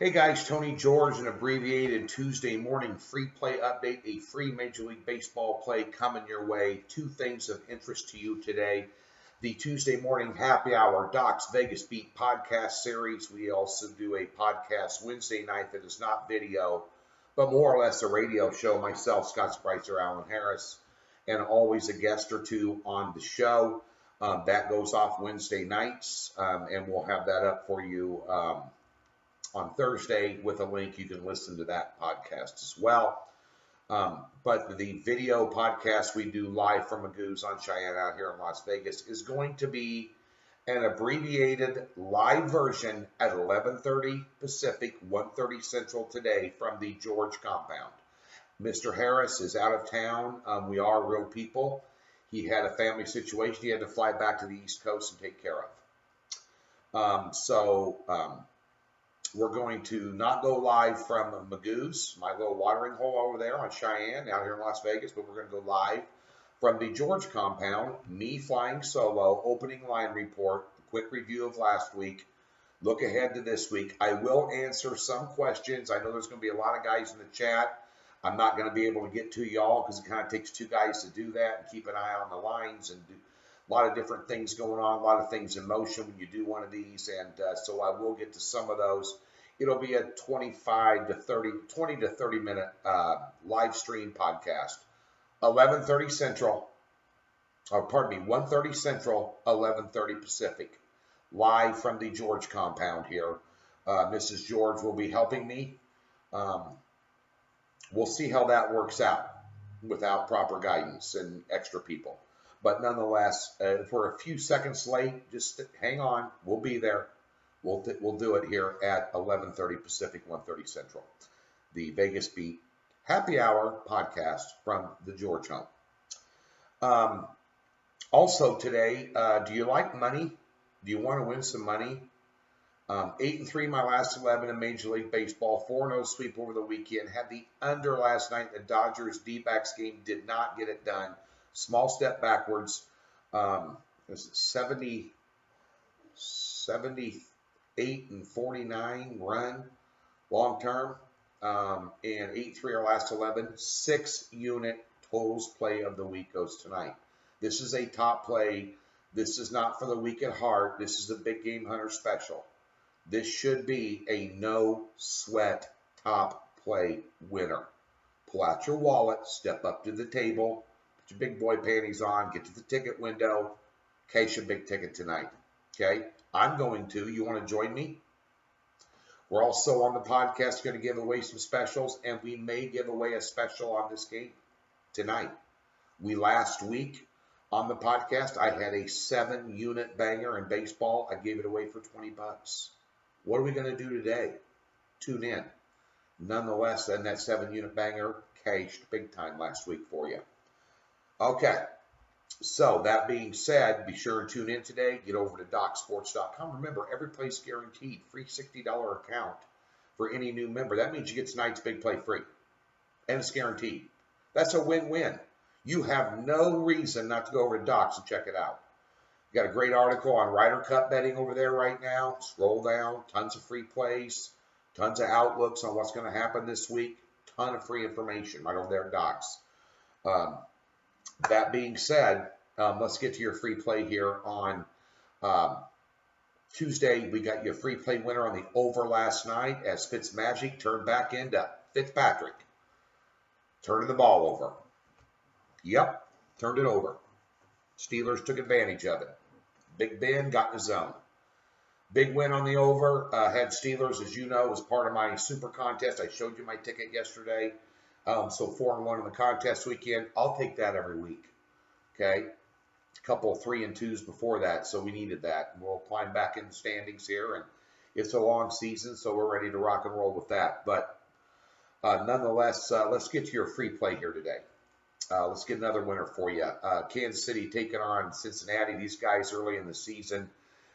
Hey guys, Tony George, an abbreviated Tuesday morning free play update, a free Major League Baseball play coming your way. Two things of interest to you today. The Tuesday morning happy hour Docs Vegas Beat podcast series. We also do a podcast Wednesday night that is not video, but more or less a radio show. Myself, Scott Spicer, Alan Harris, and always a guest or two on the show. That goes off Wednesday nights, and we'll have that up for you on Thursday with a link. You can listen to that podcast as well. But the video podcast we do live from Magoo's on Cheyenne out here in Las Vegas is going to be an abbreviated live version at 11:30 Pacific, 1:30 Central today from the George compound. Mr. Harris is out of town. We are real people. He had a family situation. He had to fly back to the East Coast and take care of. We're going to not go live from Magoo's, my little watering hole over there on Cheyenne, out here in Las Vegas, but we're going to go live from the George compound, me flying solo, opening line report, quick review of last week, look ahead to this week. I will answer some questions. I know there's going to be a lot of guys in the chat. I'm not going to be able to get to y'all because it kind of takes two guys to do that and keep an eye on the lines and do a lot of different things going on, a lot of things in motion when you do one of these, and so I will get to some of those. It'll be a 20 to 30 minute live stream podcast. 11:30 Central, or pardon me, 1:30 Central, 11:30 Pacific, live from the George compound here. Mrs. George will be helping me. We'll see how that works out without proper guidance and extra people. But nonetheless, if we're a few seconds late, just hang on. We'll be there. We'll do it here at 11:30 Pacific, 1:30 Central. The Vegas Beat Happy Hour podcast from the George home. Also today, do you like money? Do you want to win some money? 8-3 my last 11 in Major League Baseball. 4-0 sweep over the weekend. Had the under last night. The Dodgers D-backs game did not get it done. Small step backwards. 78-49 run long term. And 8-3 our last 11. 6-unit totals play of the week goes tonight. This is a top play. This is not for the weak at heart. This is a big game hunter special. This should be a no sweat top play winner. Pull out your wallet, step up to the table, put your big boy panties on, get to the ticket window, case your big ticket tonight. Okay? I'm going to. You want to join me? We're also on the podcast going to give away some specials, and we may give away a special on this game tonight. Last week on the podcast, I had a 7-unit banger in baseball. I gave it away for $20. What are we going to do today? Tune in. Nonetheless, then that 7-unit banger cashed big time last week for you. Okay. So that being said, be sure and tune in today. Get over to DocSports.com. Remember, every play's guaranteed. Free $60 account for any new member. That means you get tonight's big play free. And it's guaranteed. That's a win-win. You have no reason not to go over to Docs and check it out. You got a great article on Ryder Cup betting over there right now. Scroll down. Tons of free plays. Tons of outlooks on what's going to happen this week. Ton of free information right over there at Docs. That being said, let's get to your free play here on Tuesday. We got your free play winner on the over last night as Fitzmagic turned back into Fitzpatrick. Turning the ball over. Yep, turned it over. Steelers took advantage of it. Big Ben got in the zone. Big win on the over. Had Steelers, as you know, as part of my super contest. I showed you my ticket yesterday. So 4-1 in the contest weekend. I'll take that every week. Okay. A couple 3-2s before that. So we needed that. We'll climb back in the standings here. And it's a long season. So we're ready to rock and roll with that. But nonetheless, let's get to your free play here today. Let's get another winner for you. Kansas City taking on Cincinnati. These guys early in the season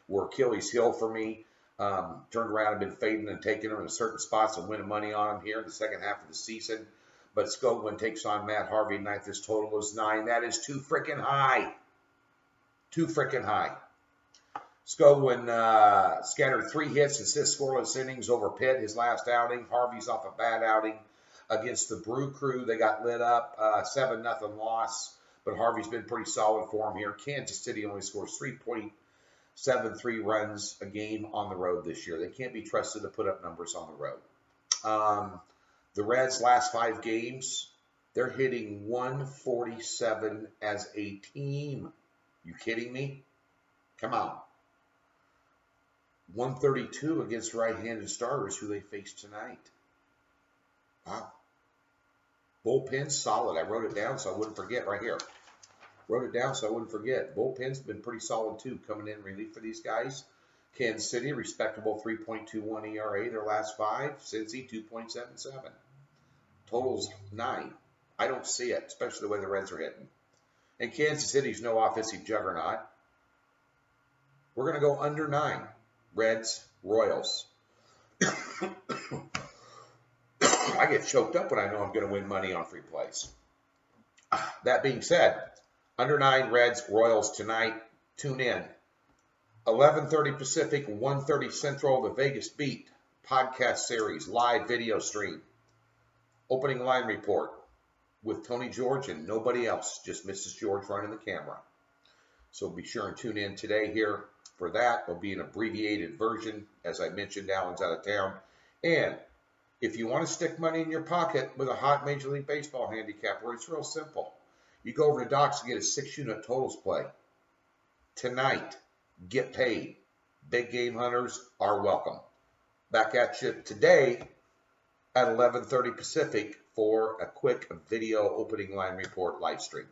were Achilles heel for me. Turned around and been fading and taking them in certain spots and winning money on them here in the second half of the season. But Skoglund takes on Matt Harvey tonight. This total is 9. That is too freaking high. Too freaking high. Scoglin scattered 3 hits and 6 scoreless innings over Pitt his last outing. Harvey's off a bad outing against the Brew Crew. They got lit up, 7-0 loss, but Harvey's been pretty solid for him here. Kansas City only scores 3.73 runs a game on the road this year. They can't be trusted to put up numbers on the road. The Reds' last 5 games, they're hitting 147 as a team. You kidding me? Come on. 132 against right-handed starters who they face tonight. Wow. Bullpen's solid. I wrote it down so I wouldn't forget right here. Wrote it down so I wouldn't forget. Bullpen's been pretty solid too, coming in relief for these guys. Kansas City, respectable 3.21 ERA their last 5. Cincy, 2.77. Totals 9. I don't see it, especially the way the Reds are hitting. And Kansas City's no offensive juggernaut. We're going to go under 9. Reds, Royals. I get choked up when I know I'm going to win money on free plays. That being said, under 9 Reds, Royals tonight. Tune in. 11:30 Pacific, 1:30 Central, the Vegas Beat podcast series, live video stream. Opening line report with Tony George and nobody else, just Mrs. George running the camera. So be sure and tune in today here for that. There'll be an abbreviated version. As I mentioned, Alan's out of town. And if you want to stick money in your pocket with a hot Major League Baseball handicapper, it's real simple. You go over to Docs and get a 6-unit totals play. Tonight, get paid. Big game hunters are welcome. Back at you today at 11:30 Pacific for a quick video opening line report live stream.